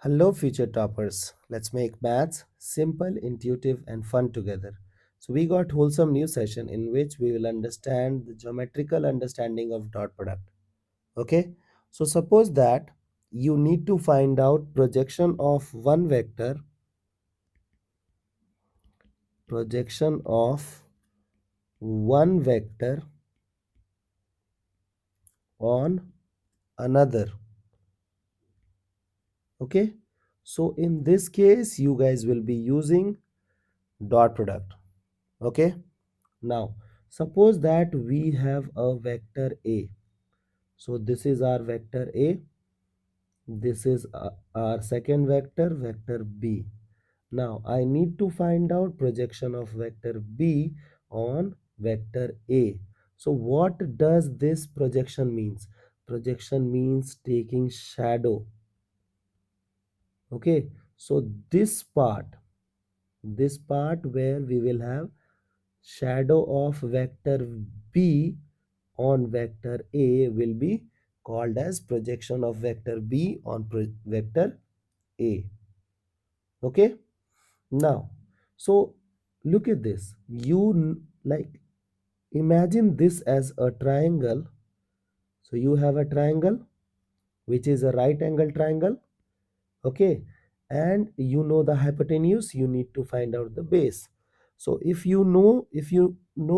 Hello, future toppers. Let's make maths simple, intuitive, and fun together. So, we got wholesome new session in which we will understand the geometrical understanding of dot product. Okay. So, suppose that you need to find out projection of one vector on another. Okay. So, in this case, you guys will be using dot product. Okay. Now, suppose that we have a vector A. So, this is our vector A. This is our second vector, vector B. Now, I need to find out projection of vector B on vector A. So, what does this projection means? Projection means taking shadow. Okay. So, this part where we will have shadow of vector B on vector A will be called as projection of vector B on vector A. Okay. Now, so look at this. Like imagine this as a triangle. So you have a triangle which is a right angle triangle. Okay. And you know the hypotenuse, you need to find out the base. So if you know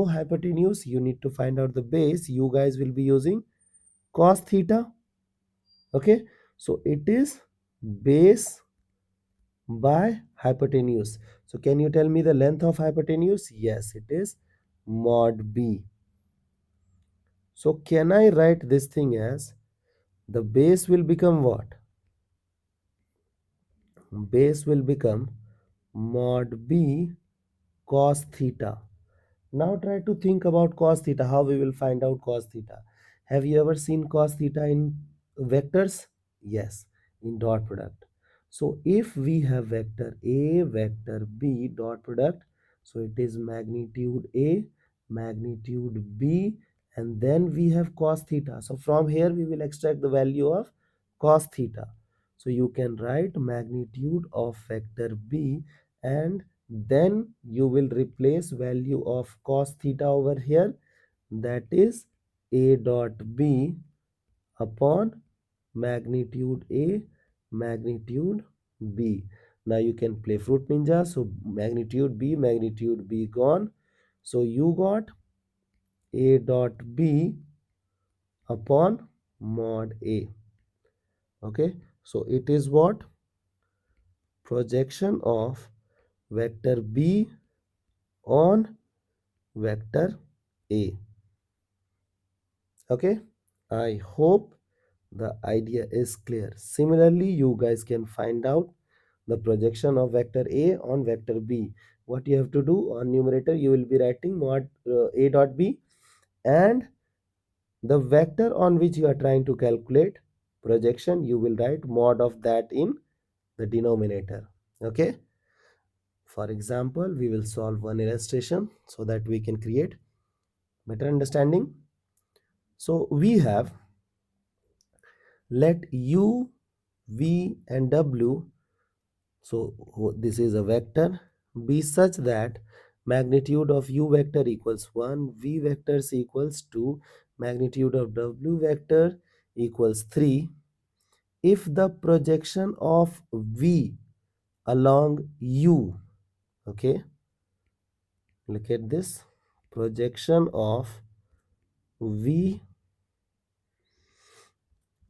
hypotenuse, you need to find out the base. You guys will be using cos theta. Okay. So it is base by hypotenuse. So can you tell me the length of hypotenuse? Yes, it is mod b. So can I write this thing as the base will become what? Base will become mod b cos theta. Now try to think about cos theta, how we will find out cos theta. Have you ever seen cos theta in vectors? Yes, in dot product. So if we have vector A, vector B dot product, so it is magnitude A, magnitude B, and then we have cos theta. So from here we will extract the value of cos theta. So you can write magnitude of vector B, and then you will replace value of cos theta over here, that is A dot B upon magnitude A, magnitude B. Now you can play fruit ninja. So magnitude B gone. So you got A dot B upon mod A. Okay. So it is what? Projection of vector B on vector A. Okay. I hope the idea is clear. Similarly, you guys can find out the projection of vector A on vector B. What you have to do on numerator, you will be writing mod A dot B, and the vector on which you are trying to calculate projection, you will write mod of that in the denominator. Okay. For example, we will solve one illustration so that we can create better understanding. So we have, let u, v, and w, so this is a vector, be such that magnitude of u vector equals 1, v vectors equals 2, magnitude of w vector equals 3. If the projection of v along u, okay, look at this, projection of v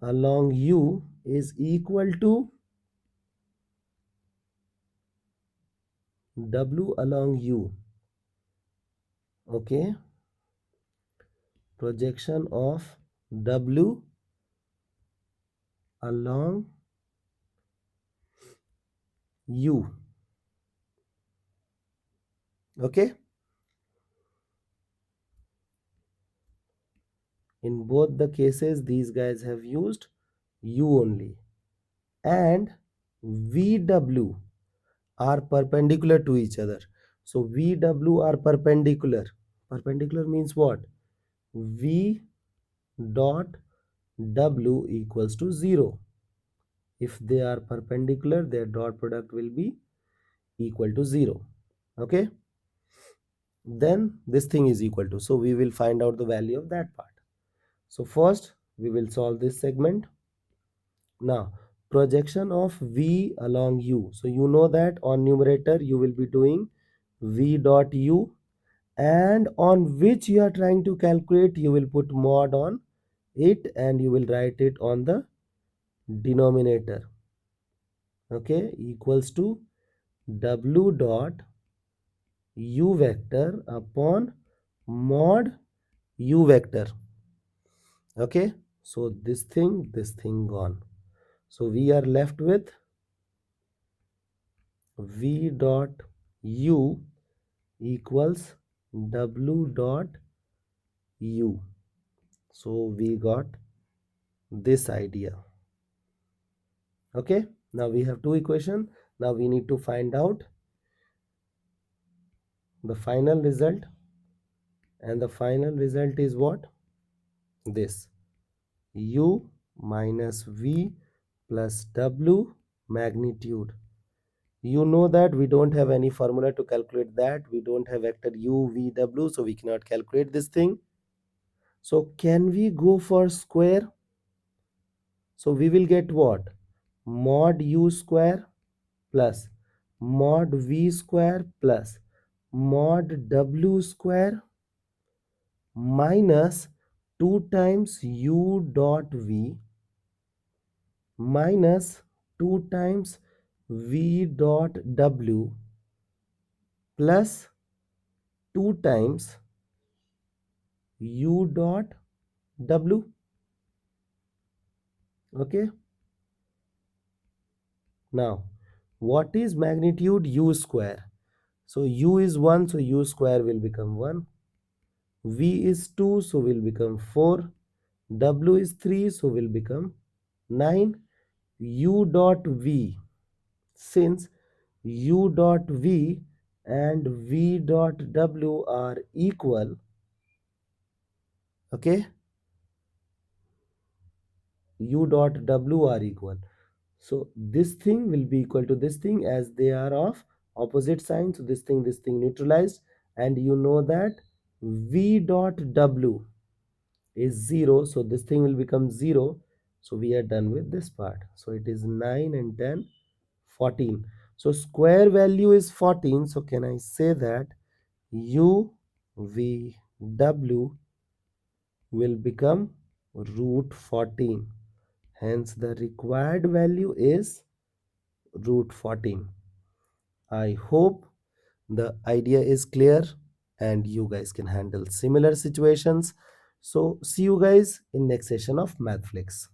along u is equal to w along u. Okay. Projection of w along u. Okay. In both the cases, these guys have used u only. And vw are perpendicular to each other. So vw are perpendicular. Perpendicular means what? V dot w equals to 0. If they are perpendicular, their dot product will be equal to 0. Okay, then this thing is equal to, so we will find out the value of that part. So first we will solve this segment. Now projection of v along u, so you know that on numerator you will be doing v dot u, and on which you are trying to calculate you will put mod on it and you will write it on the denominator. Okay, equals to w dot u vector upon mod u vector. Okay, so this thing gone, so we are left with v dot u equals w dot u. So we got this idea. Okay, now we have two equations. Now we need to find out the final result, and the final result is what? This u minus v plus w magnitude. You know that we don't have any formula to calculate that. We don't have vector u, v, w, so we cannot calculate this thing. So can we go for square? So we will get what? Mod u square plus mod v square plus mod w square minus 2 times u dot v minus 2 times v dot w plus 2 times u dot w. Okay, now what is magnitude u square? So u is 1, so u square will become 1. V is 2, so will become 4. W is 3, so will become 9. U dot v, since u dot v and v dot w are equal, okay, u dot w are equal, so this thing will be equal to this thing as they are of opposite sign. So this thing neutralized, and you know that v dot w is 0, so this thing will become 0. So we are done with this part. So it is 9 and 10, 14. So square value is 14. So can I say that u v w will become root 14? Hence the required value is root 14. I hope the idea is clear and you guys can handle similar situations. So see you guys in next session of Mathflix.